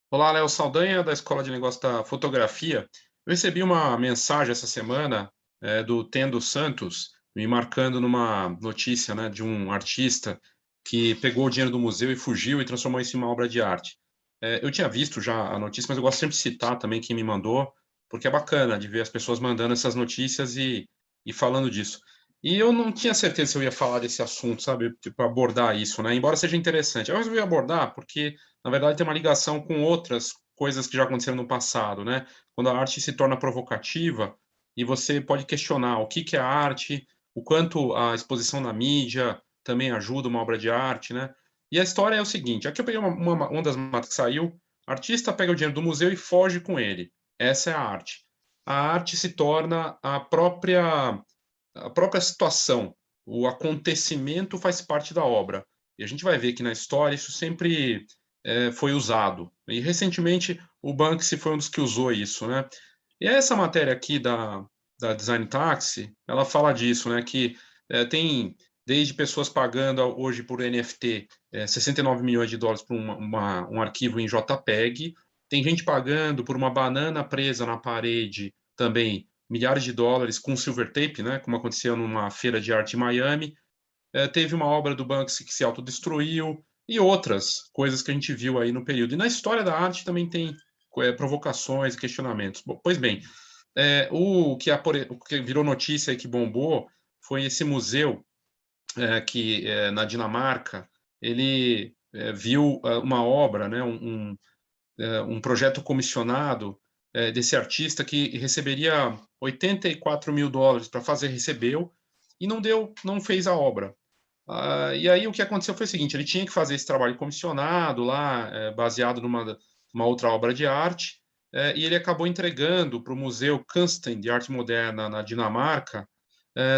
Olá, Léo Saldanha, da Escola de Negócios da Fotografia. Eu recebi uma mensagem essa semana do Tendo Santos, me marcando numa notícia, né, de um artista que pegou o dinheiro do museu e fugiu e transformou isso em uma obra de arte. Eu tinha visto já a notícia, mas eu gosto sempre de citar também quem me mandou, porque é bacana de ver as pessoas mandando essas notícias e falando disso. E eu não tinha certeza se eu ia falar desse assunto, sabe, tipo, abordar isso, né, embora seja interessante. Eu resolvi abordar porque na verdade, tem uma ligação com outras coisas que já aconteceram no passado, né? Quando a arte se torna provocativa e você pode questionar o que que é a arte, o quanto a exposição na mídia também ajuda uma obra de arte, né? E a história é o seguinte: aqui eu peguei uma das matas que saiu, artista pega o dinheiro do museu e foge com ele. Essa é a arte. A arte se torna a própria situação, o acontecimento faz parte da obra. E a gente vai ver que na história isso sempre foi usado. E recentemente o Banksy foi um dos que usou isso, né? E essa matéria aqui da Design Taxi, ela fala disso, né? Que tem desde pessoas pagando hoje por NFT 69 milhões de dólares por um arquivo em JPEG, tem gente pagando por uma banana presa na parede também milhares de dólares com silver tape, né, como aconteceu numa feira de arte em Miami. Teve uma obra do Banksy que se autodestruiu e outras coisas que a gente viu aí no período. E na história da arte também tem provocações e questionamentos. Bom, pois bem, o que virou notícia e que bombou foi esse museu que na Dinamarca ele viu uma obra, né, um projeto comissionado desse artista que receberia 84 mil dólares para fazer, recebeu e não fez a obra. E aí o que aconteceu foi o seguinte: ele tinha que fazer esse trabalho comissionado lá, baseado numa outra obra de arte, e ele acabou entregando para o Museu Kunsten de Arte Moderna na Dinamarca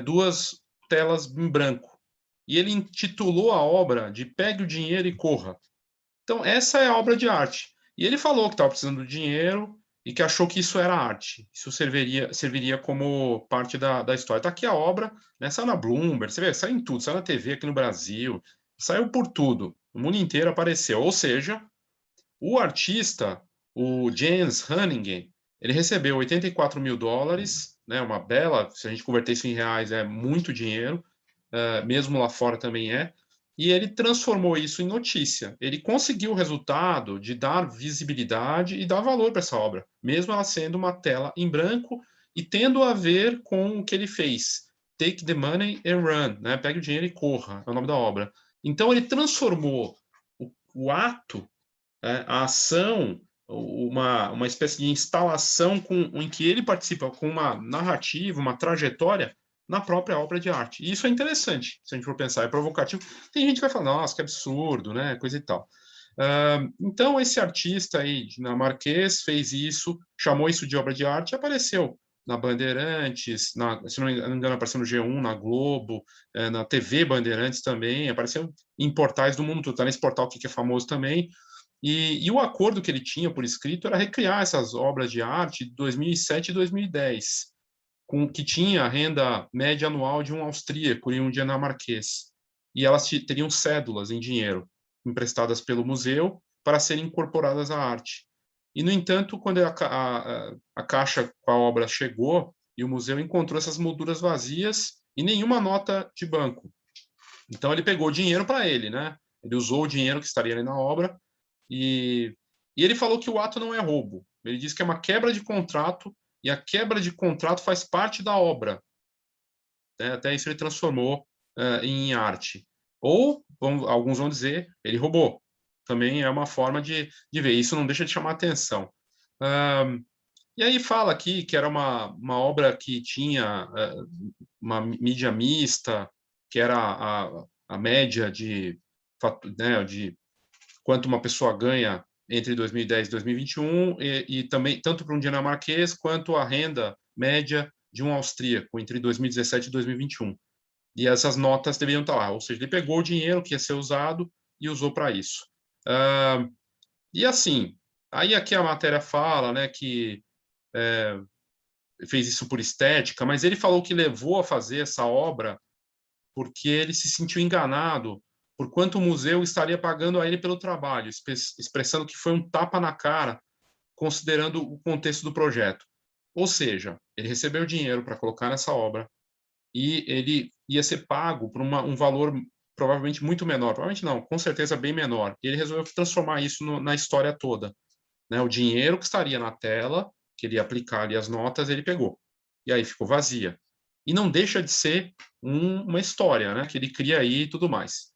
duas telas em branco. E ele intitulou a obra de Pegue o Dinheiro e Corra. Então, essa é a obra de arte. E ele falou que estava precisando de dinheiro e que achou que isso era arte. Isso serviria como parte da história. Está aqui a obra, né? Saiu na Bloomberg, você vê, saiu em tudo, saiu na TV aqui no Brasil, saiu por tudo. O mundo inteiro apareceu. Ou seja, o artista, o James Hanningen, ele recebeu 84 mil dólares, né? Uma bela, se a gente converter isso em reais, é muito dinheiro, mesmo lá fora também é, e ele transformou isso em notícia. Ele conseguiu o resultado de dar visibilidade e dar valor para essa obra, mesmo ela sendo uma tela em branco e tendo a ver com o que ele fez. Take the money and run, né? Pegue o dinheiro e corra, é o nome da obra. Então ele transformou o ato, a ação, uma espécie de instalação em que ele participa com uma narrativa, uma trajetória na própria obra de arte. E isso é interessante, se a gente for pensar, é provocativo. Tem gente que vai falar, nossa, que absurdo, né, coisa e tal. Então, esse artista aí, dinamarquês, fez isso, chamou isso de obra de arte e apareceu na Bandeirantes, se não me engano, apareceu no G1, na Globo, na TV Bandeirantes também, apareceu em portais do mundo todo, está nesse portal aqui que é famoso também, e o acordo que ele tinha por escrito era recriar essas obras de arte de 2007 e 2010, que tinha a renda média anual de um austríaco e um dinamarquês. E elas teriam cédulas em dinheiro emprestadas pelo museu para serem incorporadas à arte. E, no entanto, quando a caixa com a obra chegou e o museu encontrou essas molduras vazias e nenhuma nota de banco. Então, ele pegou o dinheiro para ele, né? Ele usou o dinheiro que estaria ali na obra e, e ele falou que o ato não é roubo. Ele disse que é uma quebra de contrato e a quebra de contrato faz parte da obra. Né? Até isso ele transformou em arte. Ou, alguns vão dizer, ele roubou. Também é uma forma de ver. Isso não deixa de chamar atenção. E aí fala aqui que era uma obra que tinha uma mídia mista, que era a média de quanto uma pessoa ganha entre 2010 e 2021, e também tanto para um dinamarquês quanto a renda média de um austríaco entre 2017 e 2021. E essas notas deveriam estar lá, ou seja, ele pegou o dinheiro que ia ser usado e usou para isso. Uh, e assim, aí aqui a matéria fala, né, que fez isso por estética, mas ele falou que levou a fazer essa obra porque ele se sentiu enganado por quanto o museu estaria pagando a ele pelo trabalho, expressando que foi um tapa na cara, considerando o contexto do projeto. Ou seja, ele recebeu dinheiro para colocar nessa obra e ele ia ser pago por um valor provavelmente muito menor, provavelmente não, com certeza bem menor. E ele resolveu transformar isso na história toda, né? O dinheiro que estaria na tela, que ele ia aplicar ali as notas, ele pegou. E aí ficou vazia. E não deixa de ser uma história, né? Que ele cria aí e tudo mais.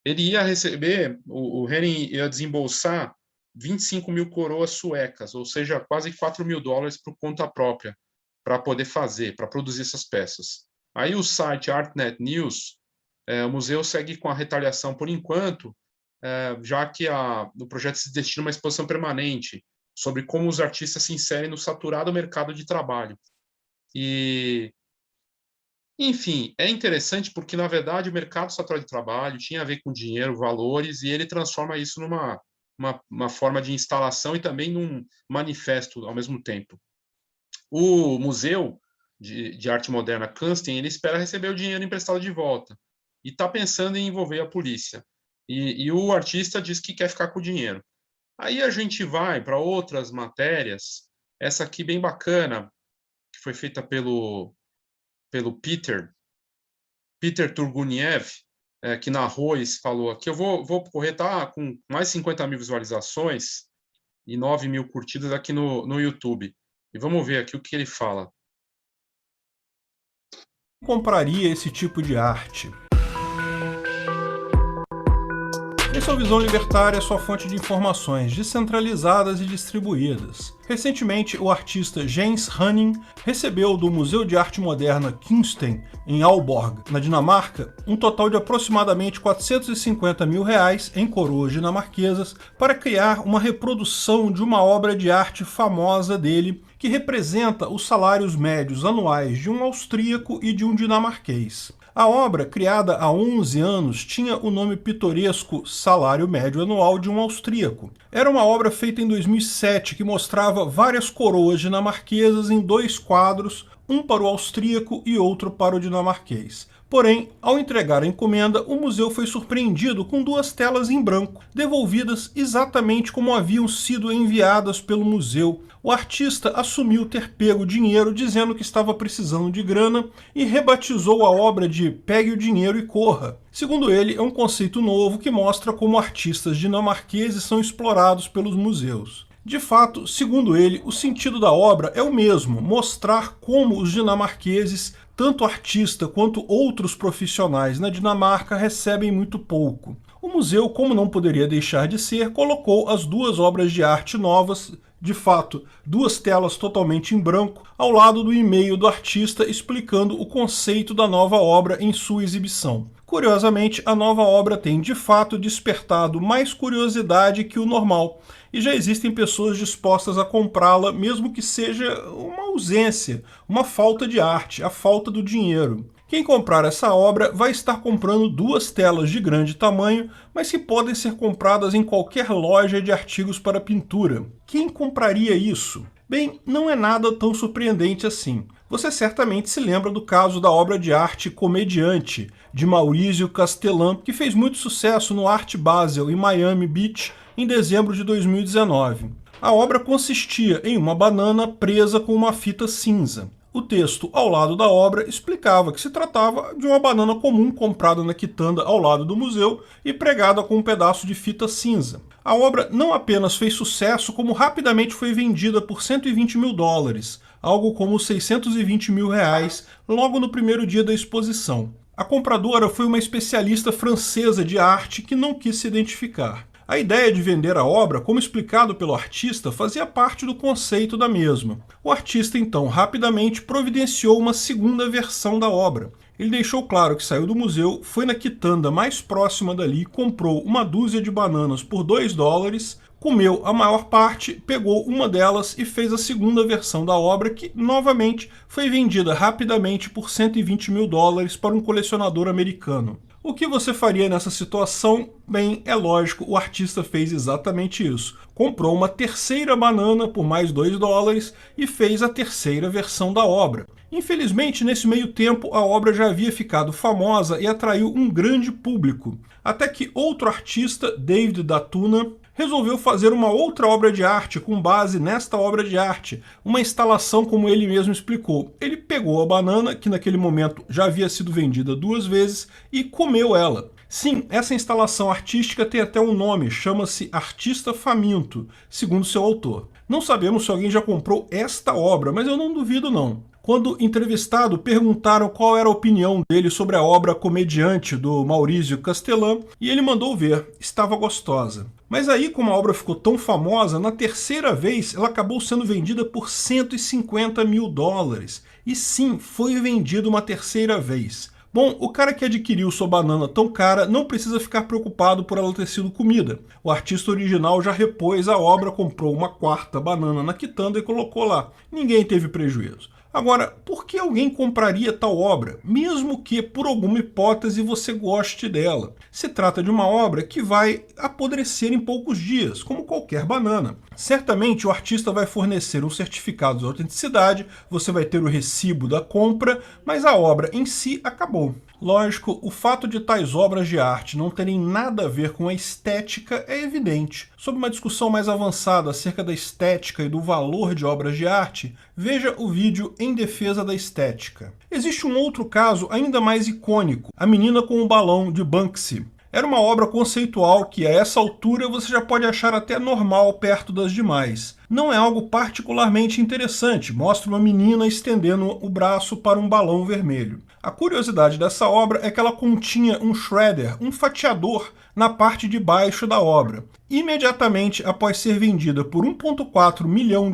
Ele ia receber, o Henning ia desembolsar 25 mil coroas suecas, ou seja, quase $4.000 por conta própria, para poder fazer, para produzir essas peças. Aí o site ArtNet News, o museu segue com a retaliação por enquanto, já que o projeto se destina a uma exposição permanente sobre como os artistas se inserem no saturado mercado de trabalho. E, enfim, é interessante porque, na verdade, o mercado saturado de trabalho tinha a ver com dinheiro, valores, e ele transforma isso numa uma forma de instalação e também num manifesto ao mesmo tempo. O Museu de Arte Moderna Kunsten, ele espera receber o dinheiro emprestado de volta e está pensando em envolver a polícia. E o artista diz que quer ficar com o dinheiro. Aí a gente vai para outras matérias, essa aqui bem bacana, que foi feita pelo Peter Turguniev, que narrou e falou aqui. Eu vou correr, tá com mais 50 mil visualizações e 9 mil curtidas aqui no YouTube. E vamos ver aqui o que ele fala. Compraria esse tipo de arte? Esse é o Visão Libertária, sua fonte de informações descentralizadas e distribuídas. Recentemente, o artista Jens Hanning recebeu do Museu de Arte Moderna Kunsten, em Aalborg, na Dinamarca, um total de aproximadamente R$450 mil em coroas dinamarquesas para criar uma reprodução de uma obra de arte famosa dele, que representa os salários médios anuais de um austríaco e de um dinamarquês. A obra, criada há 11 anos, tinha o nome pitoresco Salário Médio Anual de um Austríaco. Era uma obra feita em 2007 que mostrava várias coroas dinamarquesas em 2 quadros, um para o austríaco e outro para o dinamarquês. Porém, ao entregar a encomenda, o museu foi surpreendido com 2 telas em branco, devolvidas exatamente como haviam sido enviadas pelo museu. O artista assumiu ter pego o dinheiro dizendo que estava precisando de grana e rebatizou a obra de Pegue o Dinheiro e Corra. Segundo ele, é um conceito novo que mostra como artistas dinamarqueses são explorados pelos museus. De fato, segundo ele, o sentido da obra é o mesmo, mostrar como os dinamarqueses, tanto artista quanto outros profissionais na Dinamarca, recebem muito pouco. O museu, como não poderia deixar de ser, colocou as 2 obras de arte novas, de fato, 2 telas totalmente em branco, ao lado do e-mail do artista explicando o conceito da nova obra em sua exibição. Curiosamente, a nova obra tem, de fato, despertado mais curiosidade que o normal, e já existem pessoas dispostas a comprá-la, mesmo que seja uma ausência, uma falta de arte, a falta do dinheiro. Quem comprar essa obra vai estar comprando 2 telas de grande tamanho, mas que podem ser compradas em qualquer loja de artigos para pintura. Quem compraria isso? Bem, não é nada tão surpreendente assim. Você certamente se lembra do caso da obra de arte Comediante, de Maurizio Castellan, que fez muito sucesso no Art Basel, em Miami Beach, em dezembro de 2019. A obra consistia em uma banana presa com uma fita cinza. O texto ao lado da obra explicava que se tratava de uma banana comum comprada na quitanda ao lado do museu e pregada com um pedaço de fita cinza. A obra não apenas fez sucesso, como rapidamente foi vendida por $120 mil, algo como R$620 mil, logo no primeiro dia da exposição. A compradora foi uma especialista francesa de arte que não quis se identificar. A ideia de vender a obra, como explicado pelo artista, fazia parte do conceito da mesma. O artista, então, rapidamente providenciou uma segunda versão da obra. Ele deixou claro que saiu do museu, foi na quitanda mais próxima dali, comprou uma dúzia de bananas por $2, comeu a maior parte, pegou uma delas e fez a segunda versão da obra, que, novamente, foi vendida rapidamente por $120 mil para um colecionador americano. O que você faria nessa situação? Bem, é lógico, o artista fez exatamente isso. Comprou uma terceira banana por mais $2 e fez a terceira versão da obra. Infelizmente, nesse meio tempo, a obra já havia ficado famosa e atraiu um grande público, até que outro artista, David Datuna, resolveu fazer uma outra obra de arte com base nesta obra de arte, uma instalação como ele mesmo explicou. Ele pegou a banana, que naquele momento já havia sido vendida 2 vezes, e comeu ela. Sim, essa instalação artística tem até um nome, chama-se Artista Faminto, segundo seu autor. Não sabemos se alguém já comprou esta obra, mas eu não duvido não. Quando entrevistado, perguntaram qual era a opinião dele sobre a obra Comediante, do Maurizio Castellan, e ele mandou ver, estava gostosa. Mas aí, como a obra ficou tão famosa, na terceira vez ela acabou sendo vendida por US$ 150 mil. E sim, foi vendida uma terceira vez. Bom, o cara que adquiriu sua banana tão cara não precisa ficar preocupado por ela ter sido comida. O artista original já repôs a obra, comprou uma quarta banana na quitanda e colocou lá. Ninguém teve prejuízo. Agora, por que alguém compraria tal obra, mesmo que por alguma hipótese você goste dela? Se trata de uma obra que vai apodrecer em poucos dias, como qualquer banana. Certamente o artista vai fornecer um certificado de autenticidade, você vai ter o recibo da compra, mas a obra em si acabou. Lógico, o fato de tais obras de arte não terem nada a ver com a estética é evidente. Sobre uma discussão mais avançada acerca da estética e do valor de obras de arte, veja o vídeo Em Defesa da Estética. Existe um outro caso ainda mais icônico, A Menina com o Balão, de Banksy. Era uma obra conceitual que, a essa altura, você já pode achar até normal perto das demais. Não é algo particularmente interessante, mostra uma menina estendendo o braço para um balão vermelho. A curiosidade dessa obra é que ela continha um shredder, um fatiador, na parte de baixo da obra. Imediatamente após ser vendida por US$ 1,4 milhão,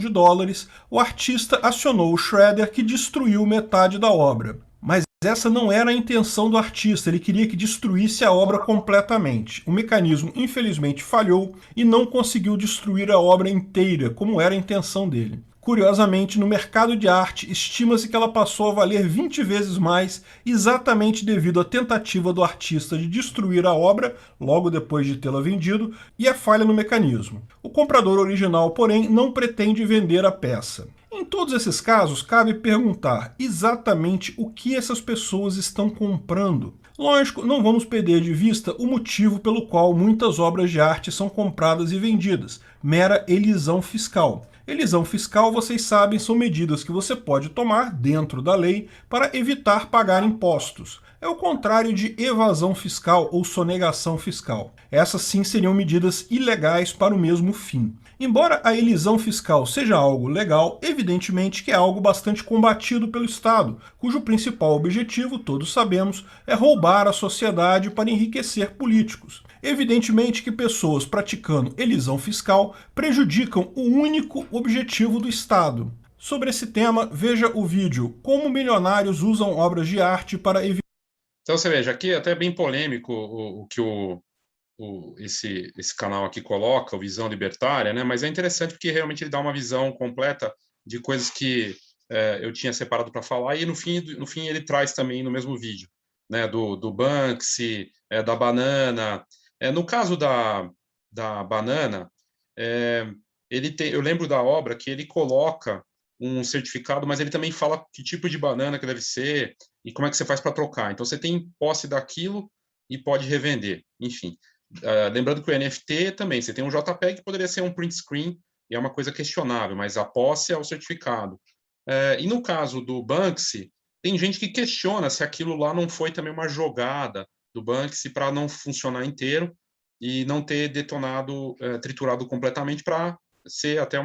o artista acionou o shredder que destruiu metade da obra. Mas essa não era a intenção do artista, ele queria que destruísse a obra completamente. O mecanismo infelizmente falhou e não conseguiu destruir a obra inteira, como era a intenção dele. Curiosamente, no mercado de arte, estima-se que ela passou a valer 20 vezes mais, exatamente devido à tentativa do artista de destruir a obra, logo depois de tê-la vendido, e a falha no mecanismo. O comprador original, porém, não pretende vender a peça. Em todos esses casos, cabe perguntar exatamente o que essas pessoas estão comprando. Lógico, não vamos perder de vista o motivo pelo qual muitas obras de arte são compradas e vendidas, mera elisão fiscal. Elisão fiscal, vocês sabem, são medidas que você pode tomar dentro da lei para evitar pagar impostos. É o contrário de evasão fiscal ou sonegação fiscal. Essas sim seriam medidas ilegais para o mesmo fim. Embora a elisão fiscal seja algo legal, evidentemente que é algo bastante combatido pelo Estado, cujo principal objetivo, todos sabemos, é roubar a sociedade para enriquecer políticos. Evidentemente que pessoas praticando elisão fiscal prejudicam o único objetivo do Estado. Sobre esse tema, veja o vídeo Como milionários usam obras de arte para evitar. Então você veja, aqui é até bem polêmico o que esse canal aqui coloca, o Visão Libertária, né? Mas é interessante porque realmente ele dá uma visão completa de coisas que eu tinha separado para falar, e no fim ele traz também no mesmo vídeo, né? Do Banksy, da banana. No caso da banana, eu lembro da obra que ele coloca um certificado, mas ele também fala que tipo de banana que deve ser e como é que você faz para trocar. Então, você tem posse daquilo e pode revender, enfim. Lembrando que o NFT também, você tem um JPEG que poderia ser um print screen, e é uma coisa questionável, mas a posse é o certificado. E no caso do Banksy, tem gente que questiona se aquilo lá não foi também uma jogada do Banksy para não funcionar inteiro e não ter detonado, triturado completamente, para ser até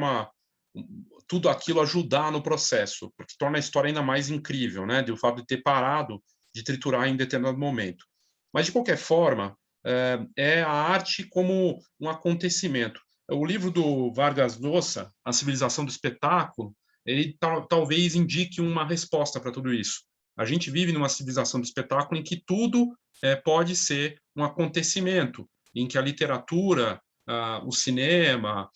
tudo aquilo ajudar no processo, porque torna a história ainda mais incrível, né? Do fato de ter parado de triturar em determinado momento. Mas, de qualquer forma, é a arte como um acontecimento. O livro do Vargas Llosa, A Civilização do Espetáculo, ele talvez indique uma resposta para tudo isso. A gente vive numa civilização do espetáculo em que tudo pode ser um acontecimento, em que a literatura, o cinema,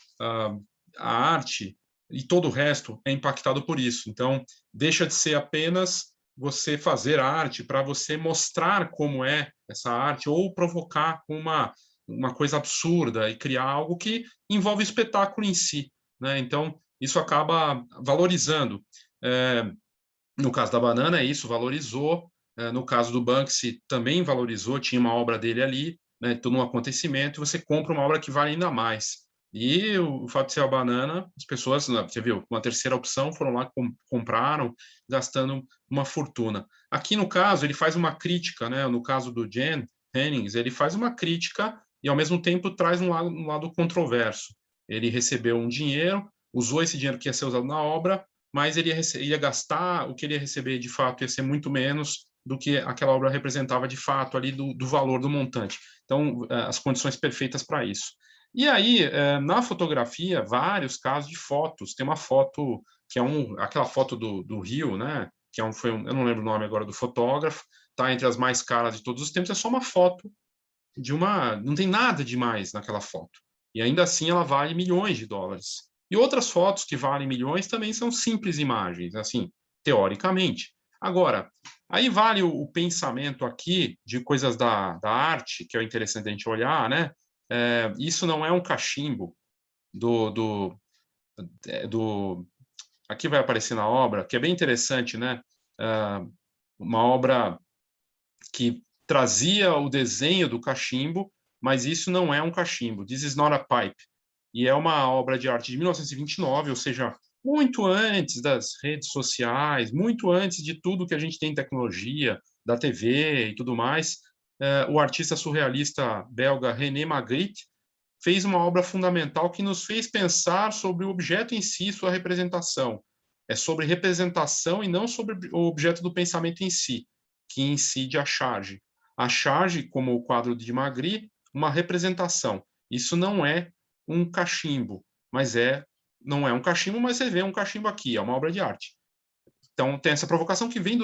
a arte e todo o resto é impactado por isso. Então, deixa de ser apenas você fazer arte para você mostrar como é essa arte, ou provocar uma coisa absurda e criar algo que envolve o espetáculo em si, né? Então, isso acaba valorizando No caso da banana, isso valorizou. No caso do Banksy, também valorizou, tinha uma obra dele ali, né, todo um acontecimento, e você compra uma obra que vale ainda mais. E o fato de ser a banana, as pessoas, você viu, uma terceira opção, foram lá, compraram, gastando uma fortuna. Aqui, no caso, ele faz uma crítica, né? No caso do Jen Hennings, ele faz uma crítica e, ao mesmo tempo, traz um lado controverso. Ele recebeu um dinheiro, usou esse dinheiro que ia ser usado na obra, mas ele ia gastar, o que ele ia receber de fato ia ser muito menos do que aquela obra representava de fato ali do valor do montante. Então, as condições perfeitas para isso. E aí, na fotografia, vários casos de fotos. Tem uma foto que é aquela foto do Rio, né? Que eu não lembro o nome agora do fotógrafo, tá entre as mais caras de todos os tempos. É só uma foto não tem nada demais naquela foto. E ainda assim ela vale milhões de dólares. E outras fotos que valem milhões também são simples imagens, assim, teoricamente. Agora, aí vale o pensamento aqui de coisas da arte, que é interessante a gente olhar, né? Isso não é um cachimbo do, do, do... Aqui vai aparecer na obra, que é bem interessante, né? Uma obra que trazia o desenho do cachimbo, mas isso não é um cachimbo. This is not a pipe. E é uma obra de arte de 1929, ou seja, muito antes das redes sociais, muito antes de tudo que a gente tem em tecnologia, da TV e tudo mais. O artista surrealista belga René Magritte fez uma obra fundamental que nos fez pensar sobre o objeto em si, sua representação. É sobre representação e não sobre o objeto do pensamento em si, que incide a charge. A charge, como o quadro de Magritte, uma representação. Isso não é um cachimbo, não é um cachimbo, mas você vê um cachimbo aqui, é uma obra de arte. Então, tem essa provocação que vem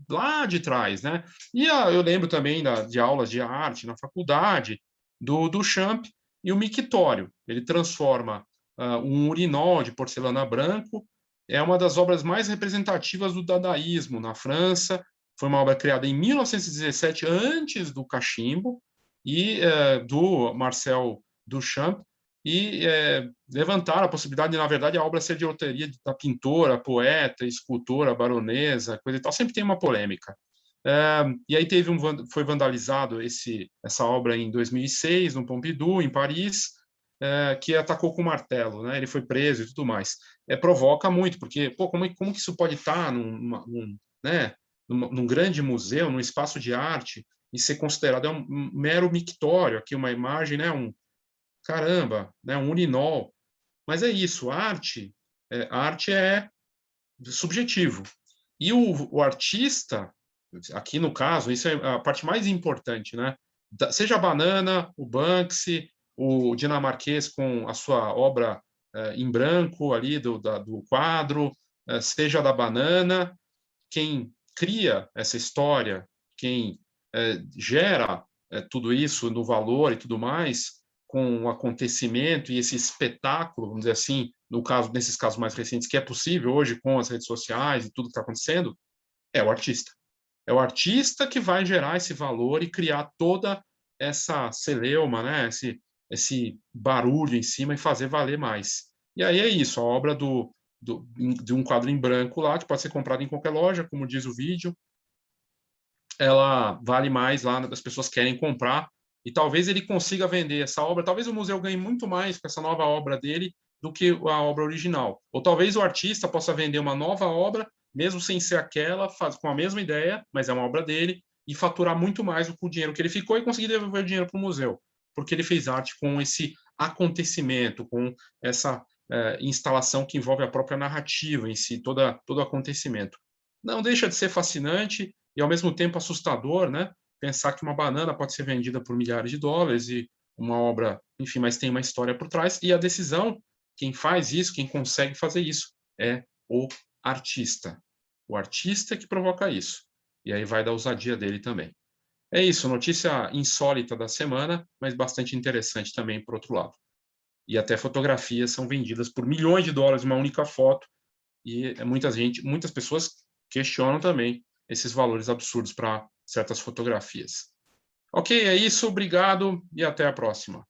lá de trás, né? E eu lembro também de aulas de arte na faculdade, do Duchamp e o mictório. Ele transforma um urinol de porcelana branco, é uma das obras mais representativas do dadaísmo na França, foi uma obra criada em 1917, antes do cachimbo, e do Marcel Duchamp, e levantaram a possibilidade de, na verdade, a obra ser de autoria da pintora, poeta, escultora, baronesa, coisa e tal. Sempre tem uma polêmica. E aí foi vandalizado essa obra em 2006, no Pompidou, em Paris, que atacou com martelo, né? Ele foi preso e tudo mais. Provoca muito, porque como que isso pode estar né, num grande museu, num espaço de arte, e ser considerado um mero mictório, aqui uma imagem, né, caramba, né, um urinol. Mas é isso, arte é subjetivo. E o artista, aqui no caso, isso é a parte mais importante, né? Seja a Banana, o Banksy, o dinamarquês com a sua obra em branco ali do quadro, seja da Banana, quem cria essa história, quem gera tudo isso no valor e tudo mais, com o acontecimento e esse espetáculo, vamos dizer assim, nesses casos mais recentes, que é possível hoje com as redes sociais e tudo que está acontecendo, é o artista. É o artista que vai gerar esse valor e criar toda essa celeuma, né? esse barulho em cima e fazer valer mais. E aí é isso, a obra de um quadro em branco lá, que pode ser comprado em qualquer loja, como diz o vídeo, ela vale mais lá, as pessoas querem comprar, e talvez ele consiga vender essa obra, talvez o museu ganhe muito mais com essa nova obra dele do que a obra original. Ou talvez o artista possa vender uma nova obra, mesmo sem ser aquela, com a mesma ideia, mas é uma obra dele, e faturar muito mais com o dinheiro que ele ficou e conseguir devolver o dinheiro para o museu, porque ele fez arte com esse acontecimento, com essa instalação que envolve a própria narrativa em si, todo acontecimento. Não deixa de ser fascinante e, ao mesmo tempo, assustador, né? Pensar que uma banana pode ser vendida por milhares de dólares e uma obra, enfim, mas tem uma história por trás. E a decisão, quem faz isso, quem consegue fazer isso, é o artista. O artista que provoca isso. E aí vai da ousadia dele também. É isso, notícia insólita da semana, mas bastante interessante também, por outro lado. E até fotografias são vendidas por milhões de dólares, uma única foto, e muitas pessoas questionam também esses valores absurdos para certas fotografias. Ok, é isso, obrigado e até a próxima.